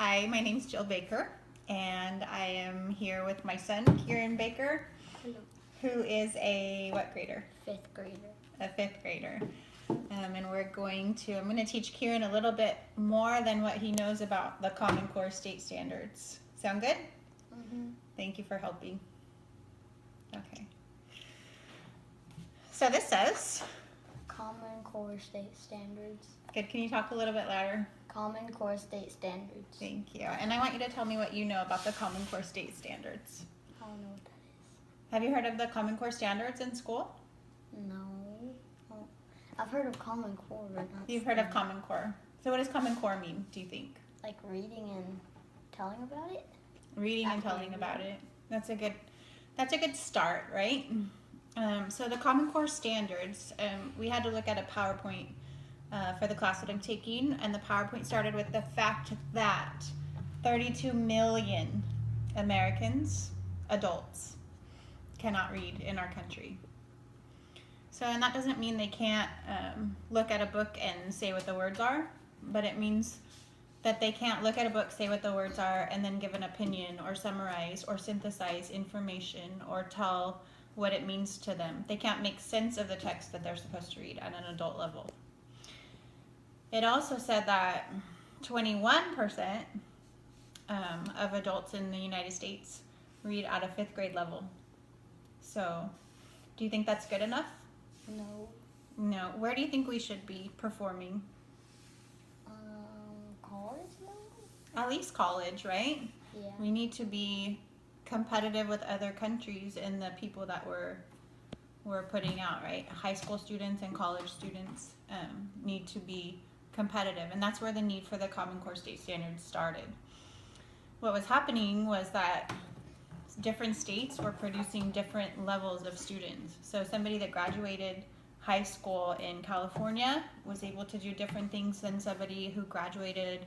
Hi, my name's Jill Baker, and I am here with my son, Kieran Baker, Hello. who is a what grader? Fifth grader. A fifth grader. And I'm going to teach Kieran a little bit more than what he knows about the Common Core state standards. Sound good? Mm-hmm. Thank you for helping. Okay. So this says, Common Core state standards. good, can you talk a little bit louder? Common Core state standards. Thank you. And I want you to tell me what you know about the Common Core state standards. I don't know what that is. Have you heard of the Common Core standards in school? No. Oh, I've heard of Common Core, but not. You've heard of Common Core. So what does Common Core mean, do you think? Like reading and telling about it. Reading and telling about it. That's a good start, right? So the Common Core standards, we had to look at a PowerPoint for the class that I'm taking, and the PowerPoint started with the fact that 32 million Americans, adults, cannot read in our country. So, and that doesn't mean they can't look at a book and say what the words are, but it means that they can't look at a book, say what the words are, and then give an opinion or summarize or synthesize information or tell what it means to them. They can't make sense of the text that they're supposed to read at an adult level. It also said that 21% of adults in the United States read at a fifth grade level. So, do you think that's good enough? No. No. Where do you think we should be performing? College level? At least college, right? Yeah. We need to be competitive with other countries and the people that we're putting out, right? High school students and college students need to be competitive, and that's where the need for the Common Core state standards started. What was happening was that different states were producing different levels of students. So somebody that graduated high school in California was able to do different things than somebody who graduated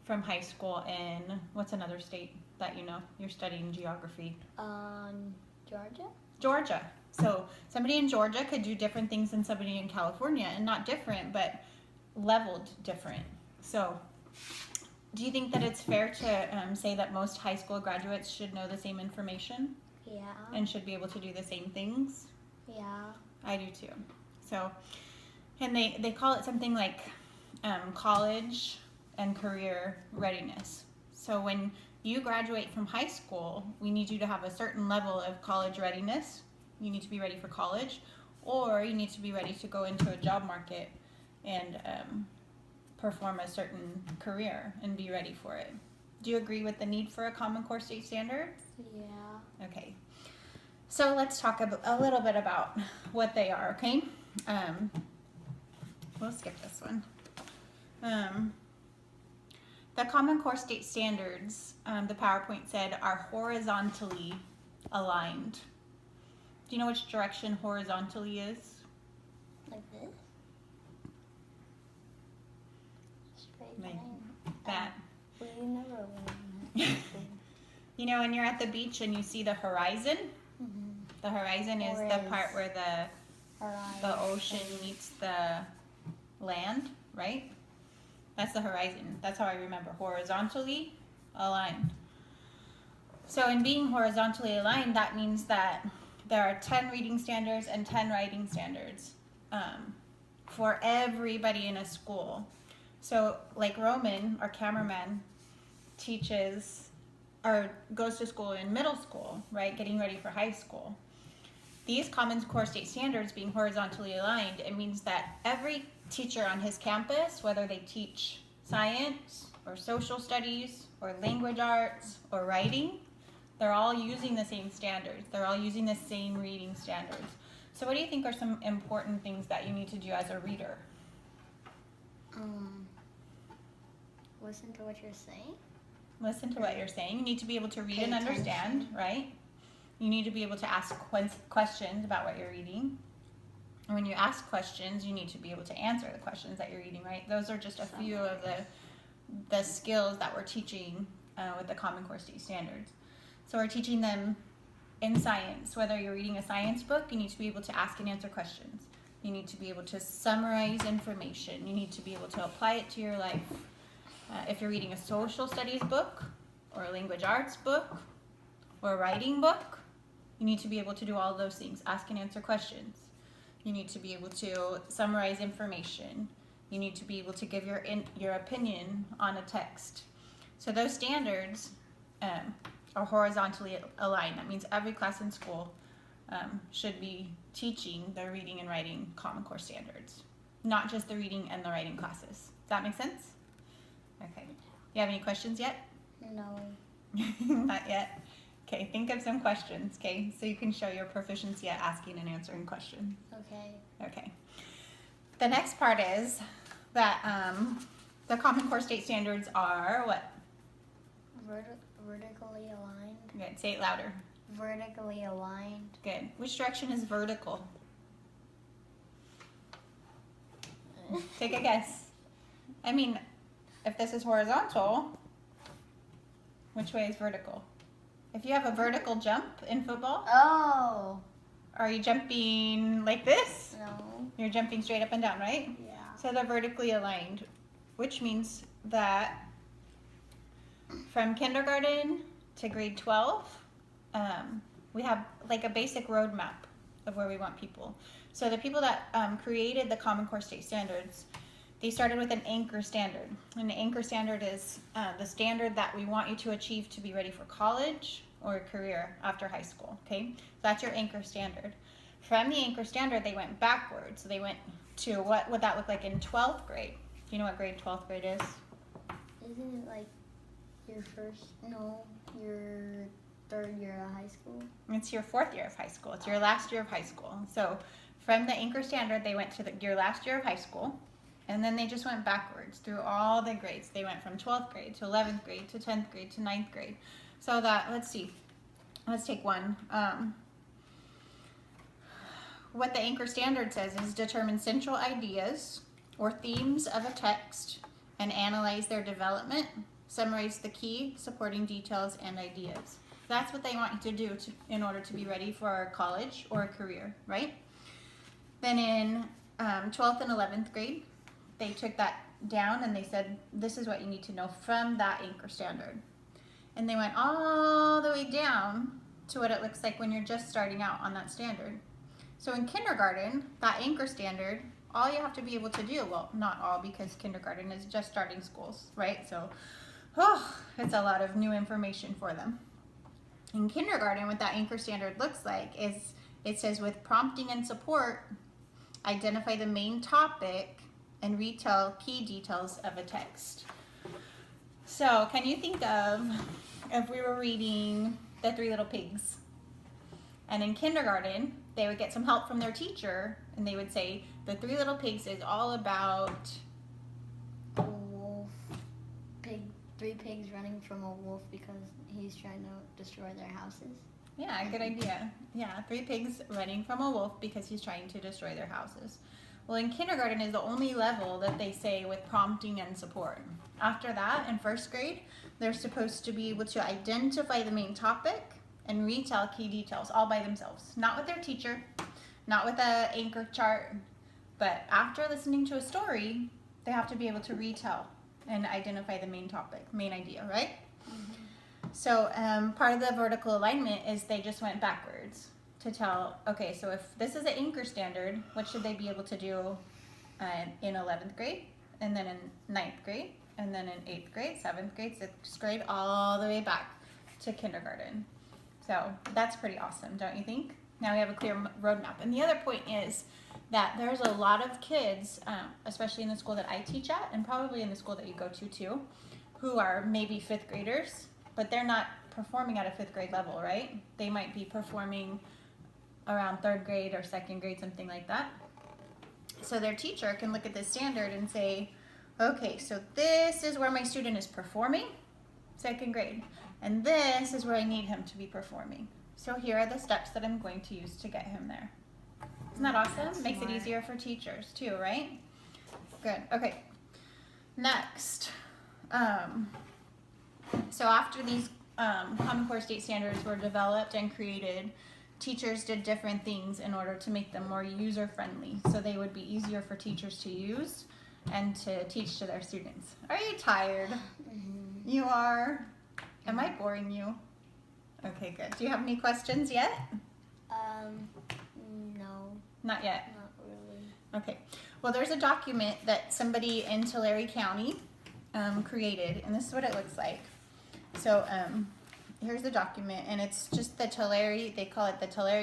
from high school in, what's another state that you know? You're studying geography. Georgia? Georgia. So somebody in Georgia could do different things than somebody in California, and not different, but leveled different. So do you think that it's fair to say that most high school graduates should know the same information Yeah. and should be able to do the same things? Yeah. I do too. So, and they call it something like college and career readiness. So when you graduate from high school, we need you to have a certain level of college readiness. You need to be ready for college, or you need to be ready to go into a job market and perform a certain career and be ready for it. Do you agree with the need for a Common Core state standard? Yeah. Okay. So let's talk a little bit about what they are, okay? We'll skip this one. The Common Core state standards, the PowerPoint said, are horizontally aligned. Do you know which direction horizontally is? Like this? Straight Like line. that. Well, you never learned that. You know, when you're at the beach and you see the horizon, Mm-hmm. the horizon is the part where the ocean meets the land, right? That's the horizon. That's how I remember. Horizontally aligned. So in being horizontally aligned, that means that there are 10 reading standards and 10 writing standards for everybody in a school. So like Roman, our cameraman, teaches or goes to school in middle school, right? Getting ready for high school. These Common Core state standards being horizontally aligned, it means that every teacher on his campus, whether they teach science or social studies or language arts or writing, they're all using the same standards. They're all using the same reading standards. So what do you think are some important things that you need to do as a reader? Listen to what you're saying. Listen to what you're saying. You need to be able to read Pay and understand, attention. right? You need to be able to ask questions about what you're reading. And when you ask questions, you need to be able to answer the questions that you're reading, right? Those are just a few of the skills that we're teaching with the Common Core state standards. So we're teaching them in science. Whether you're reading a science book, you need to be able to ask and answer questions. You need to be able to summarize information. You need to be able to apply it to your life. If you're reading a social studies book or a language arts book or a writing book, you need to be able to do all of those things. Ask and answer questions. You need to be able to summarize information. You need to be able to give your opinion on a text. So those standards are horizontally aligned. That means every class in school should be teaching the reading and writing Common Core standards, not just the reading and the writing classes. Does that make sense? Okay. You have any questions yet? No. Not yet. Okay, think of some questions, okay? So you can show your proficiency at asking and answering questions. Okay. Okay. The next part is that the Common Core state standards are what? Vertically aligned. Good. Say it louder. Vertically aligned. Good. Which direction is vertical? Take a guess. I mean, if this is horizontal, which way is vertical? If you have a vertical jump in football, Oh. are you jumping like this? No. You're jumping straight up and down, right? Yeah. So they're vertically aligned, which means that from kindergarten to grade 12, we have like a basic roadmap of where we want people. So the people that created the Common Core state standards, they started with an anchor standard. And the anchor standard is the standard that we want you to achieve to be ready for college or a career after high school, okay? So that's your anchor standard. From the anchor standard, they went backwards. So they went to what would that look like in 12th grade? Do you know what grade 12th grade is? Isn't it like your third year of high school? It's your 4th year of high school. It's your last year of high school. So from the anchor standard, they went to your last year of high school. And then they just went backwards through all the grades. They went from 12th grade to 11th grade to 10th grade to 9th grade. So that, let's see. Let's take one. What the anchor standard says is determine central ideas or themes of a text and analyze their development. Summarize the key supporting details and ideas. That's what they want you to do in order to be ready for college or a career, right? Then in 12th and 11th grade, they took that down and they said, this is what you need to know from that anchor standard. And they went all the way down to what it looks like when you're just starting out on that standard. So in kindergarten, that anchor standard, all you have to be able to do, well, not all because kindergarten is just starting schools, right? So, it's a lot of new information for them. In kindergarten, what that anchor standard looks like is it says with prompting and support, identify the main topic and retell key details of a text. So can you think of if we were reading The Three Little Pigs, and in kindergarten they would get some help from their teacher and they would say The Three Little Pigs is all about a wolf, three pigs running from a wolf because he's trying to destroy their houses. Yeah, good idea. Yeah, 3 pigs running from a wolf because he's trying to destroy their houses. Well, in kindergarten is the only level that they say with prompting and support. After that, in 1st grade, they're supposed to be able to identify the main topic and retell key details all by themselves. Not with their teacher, not with an anchor chart, but after listening to a story, they have to be able to retell and identify the main topic, main idea, right? Mm-hmm. So part of the vertical alignment is they just went backwards to tell, okay, so if this is an anchor standard, what should they be able to do in 11th grade, and then in 9th grade, and then in 8th grade, 7th grade, 6th grade, all the way back to kindergarten. So that's pretty awesome, don't you think? Now we have a clear roadmap. And the other point is that there's a lot of kids, especially in the school that I teach at, and probably in the school that you go to too, who are maybe 5th graders, but they're not performing at a 5th grade level, right? They might be performing around 3rd grade or 2nd grade, something like that. So their teacher can look at this standard and say, okay, so this is where my student is performing, 2nd grade, and this is where I need him to be performing. So here are the steps that I'm going to use to get him there. Isn't that awesome? That's Makes it smart. easier for teachers too, right? Good. Okay. Next. So after these Common Core state standards were developed and created, teachers did different things in order to make them more user-friendly, so they would be easier for teachers to use and to teach to their students. Are you tired? Mm-hmm. You are? Am I boring you? Okay, good. Do you have any questions yet? No, Not yet. not really. Okay. Well, there's a document that somebody in Tulare County created, and this is what it looks like. So here's the document, and it's just the Tulare, they call it the Tulare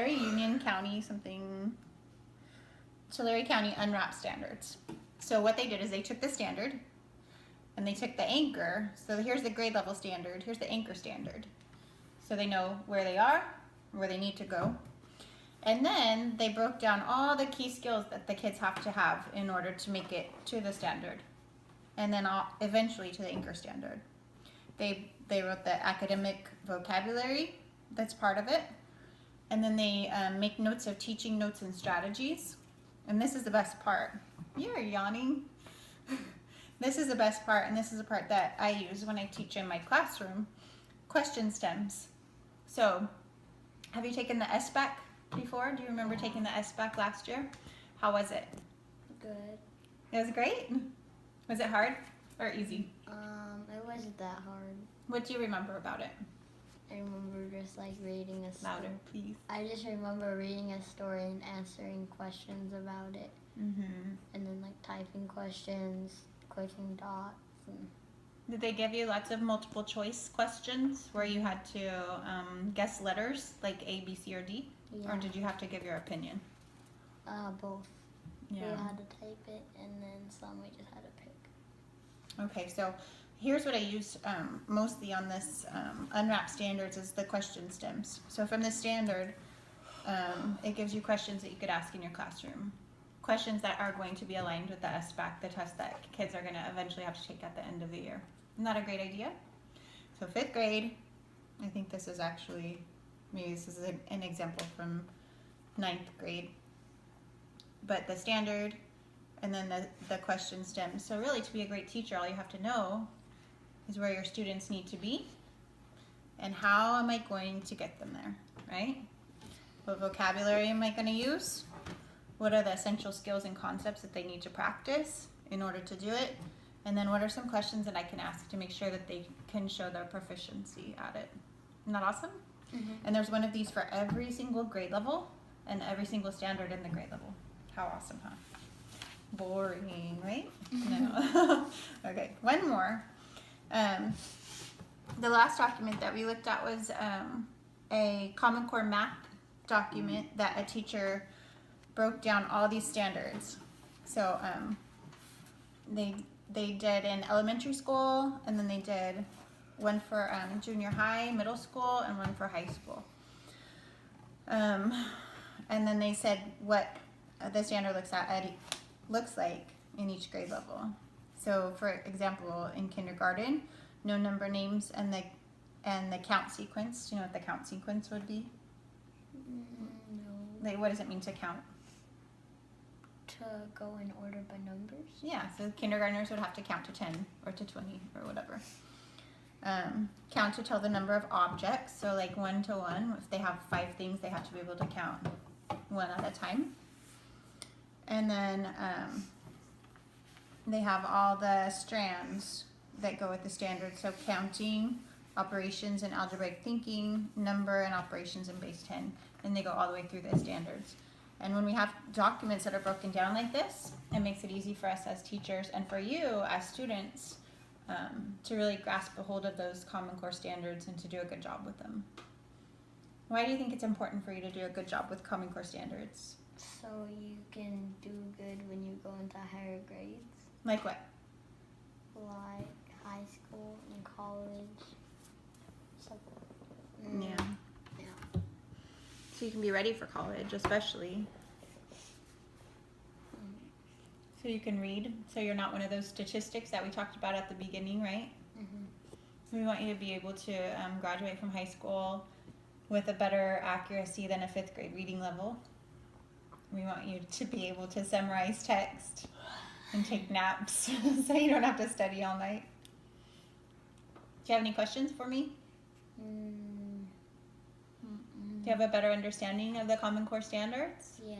Union County something, Tulare County UNWRAP standards. So what they did is they took the standard, and they took the anchor. So here's the grade level standard, here's the anchor standard. So they know where they are, where they need to go. And then they broke down all the key skills that the kids have to have in order to make it to the standard. And then eventually to the anchor standard. They wrote the academic vocabulary that's part of it. And then they make notes of teaching notes and strategies. And this is the best part. You're yawning. This is the best part, and this is the part that I use when I teach in my classroom. Question stems. So, have you taken the SBAC before? Do you remember taking the SBAC last year? How was it? Good. It was great? Was it hard or easy? It wasn't that hard. What do you remember about it? I remember just like reading a story. Louder, please. I just remember reading a story and answering questions about it. Mm-hmm. And then like typing questions, clicking dots. And Did they give you lots of multiple choice questions where you had to guess letters like A, B, C, or D? yeah, Or did you have to give your opinion? both. Yeah. We had to type it, and then some we just had to pick. Okay, so here's what I use mostly on this UNWRAP standards is the question stems. So from the standard, it gives you questions that you could ask in your classroom. Questions that are going to be aligned with the SBAC, the test that kids are going to eventually have to take at the end of the year. Isn't that a great idea? So 5th grade, I think this is actually, maybe this is an example from 9th grade. But the standard, and then the question stems. So really, to be a great teacher, all you have to know is where your students need to be and how am I going to get them there, right? What vocabulary am I going to use? What are the essential skills and concepts that they need to practice in order to do it? And then what are some questions that I can ask to make sure that they can show their proficiency at it? Isn't that awesome? Mm-hmm. And there's one of these for every single grade level and every single standard in the grade level. How awesome, huh? Boring, right? No. Okay, one more. The last document that we looked at was a Common Core math document that a teacher broke down all these standards. So they did in elementary school, and then they did one for junior high, middle school, and one for high school. And then they said what the standard looks like in each grade level. So for example, in kindergarten, no number names and the count sequence. Do you know what the count sequence would be? No. Like, what does it mean to count? To go in order by numbers. Yeah, so kindergartners would have to count to 10 or to 20 or whatever. Count to tell the number of objects. So like 1 to 1, if they have 5 things, they have to be able to count one at a time. And then they have all the strands that go with the standard. So counting, operations and algebraic thinking, number and operations in base 10. And they go all the way through the standards. And when we have documents that are broken down like this, it makes it easy for us as teachers and for you as students to really grasp a hold of those Common Core standards and to do a good job with them. Why do you think it's important for you to do a good job with Common Core standards? So you can do good when you go into higher grades, Like what? like high school and college. So, Yeah. Yeah. So you can be ready for college, especially. So you can read. So you're not one of those statistics that we talked about at the beginning, right? Mm-hmm. So we want you to be able to graduate from high school with a better accuracy than a 5th grade reading level. We want you to be able to summarize text and take naps so you don't have to study all night. Do you have any questions for me? Mm-mm. Do you you have a better understanding of the Common Core standards? Yeah.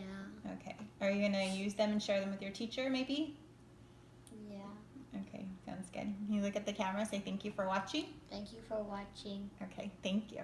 Okay. Are you gonna use them and share them with your teacher, maybe? Yeah. Okay, sounds good. You look at the camera, say thank you for watching. Thank you for watching. Okay, thank you.